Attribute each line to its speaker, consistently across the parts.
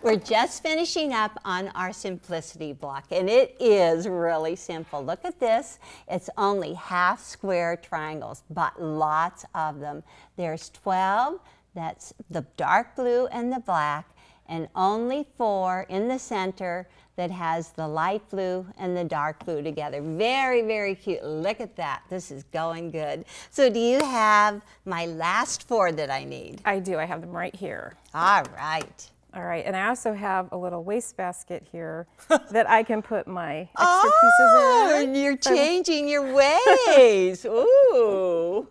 Speaker 1: We're just finishing up on our simplicity block, and it is really simple. Look at this. It's only half square triangles, but lots of them. There's 12. That's the dark blue and the black, and only 4 in the center that has the light blue and the dark blue together. Very, very cute. Look at that. This is going good. So do you have my last 4 that I need?
Speaker 2: I do. I have them right here.
Speaker 1: All right.
Speaker 2: All right, and I also have a little wastebasket here that I can put my extra pieces in.
Speaker 1: Oh, you're changing your ways. Ooh.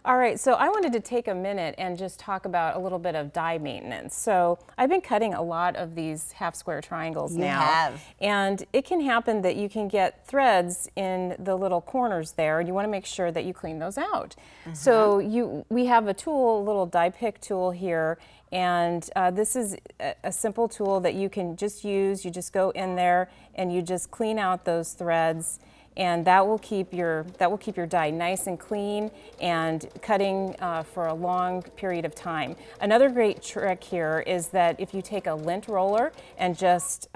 Speaker 2: All right, so I wanted to take a minute and just talk about a little bit of die maintenance. So I've been cutting a lot of these half square triangles now.
Speaker 1: You have.
Speaker 2: And it can happen that you can get threads in the little corners there, and you want to make sure that you clean those out. So we have a tool, a little die pick tool here, and this is a simple tool that you can just use. You just go in there and you just clean out those threads, and that will keep your die nice and clean and cutting for a long period of time. Another great trick here is that if you take a lint roller and just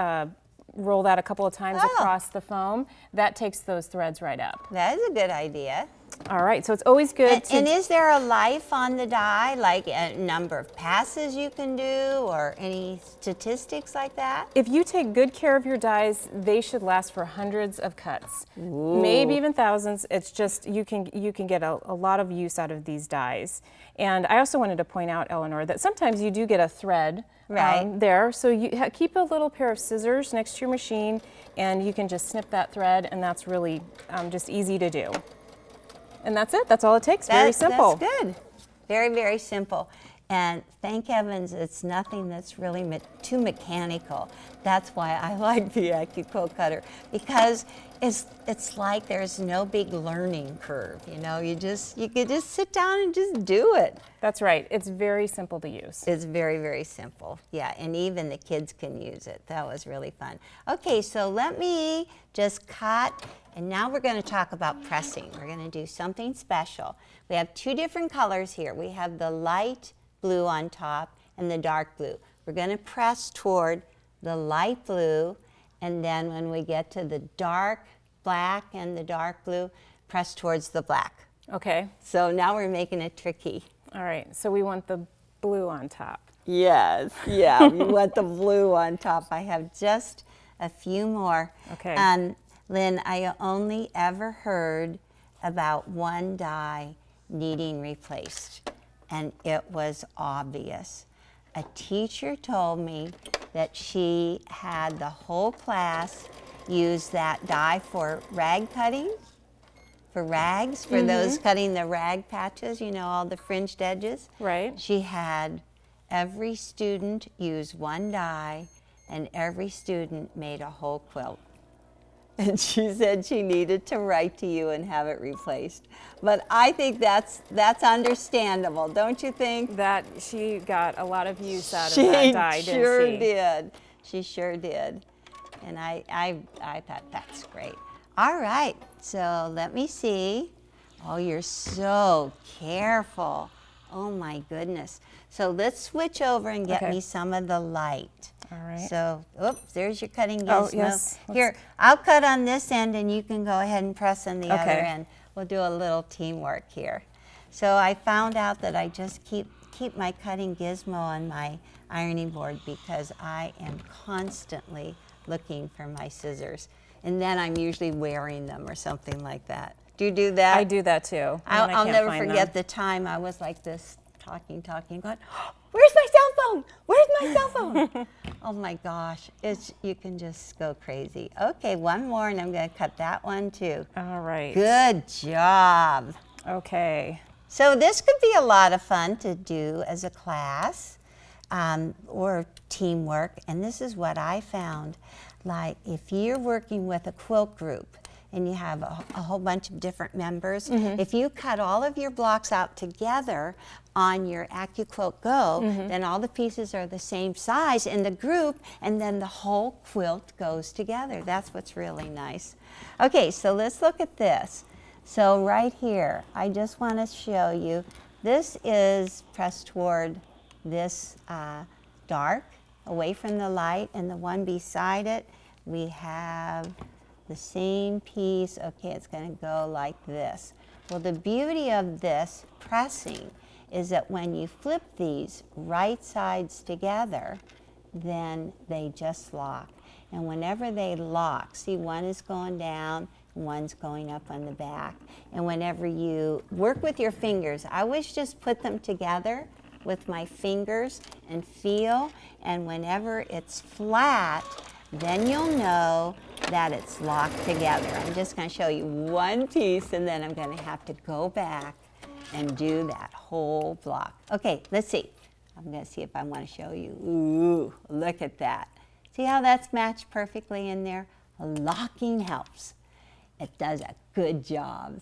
Speaker 2: roll that a couple of times across the foam, that takes those threads right up.
Speaker 1: That is a good idea.
Speaker 2: All right, so it's always good to...
Speaker 1: And is there a life on the die, like a number of passes you can do or any statistics like that?
Speaker 2: If you take good care of your dies, they should last for hundreds of cuts, maybe even thousands. It's just you can get a lot of use out of these dies. And I also wanted to point out, Eleanor, that sometimes you do get a thread there. So you keep a little pair of scissors next to your machine, and you can just snip that thread, and that's really just easy to do. And that's it. That's all it takes. Very simple.
Speaker 1: That's good. Very, very simple. And thank heavens it's nothing that's really too mechanical. That's why I like the AccuQuilt cutter, because it's like there's no big learning curve. You know, you could just sit down and just do it.
Speaker 2: That's right. It's very simple to use.
Speaker 1: It's very, very simple. Yeah, and even the kids can use it. That was really fun. Okay, so let me just cut. And now we're going to talk about pressing. We're going to do something special. We have 2 different colors here. We have the light blue on top and the dark blue. We're going to press toward the light blue, and then when we get to the dark black and the dark blue, press towards the black.
Speaker 2: Okay.
Speaker 1: So now we're making it tricky.
Speaker 2: All right, so we want the blue on top.
Speaker 1: Yes, yeah, we want the blue on top. I have just a few more.
Speaker 2: Okay.
Speaker 1: Lynn, I only ever heard about one die needing replaced, and it was obvious. A teacher told me that she had the whole class use that die for rag cutting, for rags, for those cutting the rag patches, you know, all the fringed edges.
Speaker 2: Right.
Speaker 1: She had every student use one die, and every student made a whole quilt. And she said she needed to write to you and have it replaced. But I think that's understandable, don't you think?
Speaker 2: That she got a lot of use out of that die, didn't she?
Speaker 1: She sure did. She sure did. And I thought that's great. All right, so let me see. Oh, you're so careful. Oh my goodness. So let's switch over and get me some of the light.
Speaker 2: All right.
Speaker 1: So, oops, there's your cutting gizmo.
Speaker 2: Oh, yes.
Speaker 1: Here, I'll cut on this end and you can go ahead and press on the other end. We'll do a little teamwork here. So I found out that I just keep my cutting gizmo on my ironing board because I am constantly looking for my scissors. And then I'm usually wearing them or something like that. Do you do that?
Speaker 2: I do that too.
Speaker 1: I'll never forget the time I was like this, talking, going, oh, where's my cell phone? Where's my cell phone? Oh my gosh, you can just go crazy. Okay, one more and I'm gonna cut that one too.
Speaker 2: All right.
Speaker 1: Good job.
Speaker 2: Okay.
Speaker 1: So this could be a lot of fun to do as a class or teamwork, and this is what I found. Like if you're working with a quilt group, and you have a whole bunch of different members. If you cut all of your blocks out together on your AccuQuilt Go, then all the pieces are the same size in the group, and then the whole quilt goes together. That's what's really nice. Okay, so let's look at this. So right here, I just want to show you, this is pressed toward this dark, away from the light, and the one beside it, we have the same piece. Okay, it's going to go like this. Well, the beauty of this pressing is that when you flip these right sides together, then they just lock. And whenever they lock, see, one is going down, one's going up on the back. And whenever you work with your fingers, I always just put them together with my fingers and feel, and whenever it's flat, then you'll know that it's locked together. I'm just going to show you one piece, and then I'm going to have to go back and do that whole block. Okay, let's see. I'm going to see if I want to show you. Ooh, look at that. See how that's matched perfectly in there? Locking helps. It does a good job.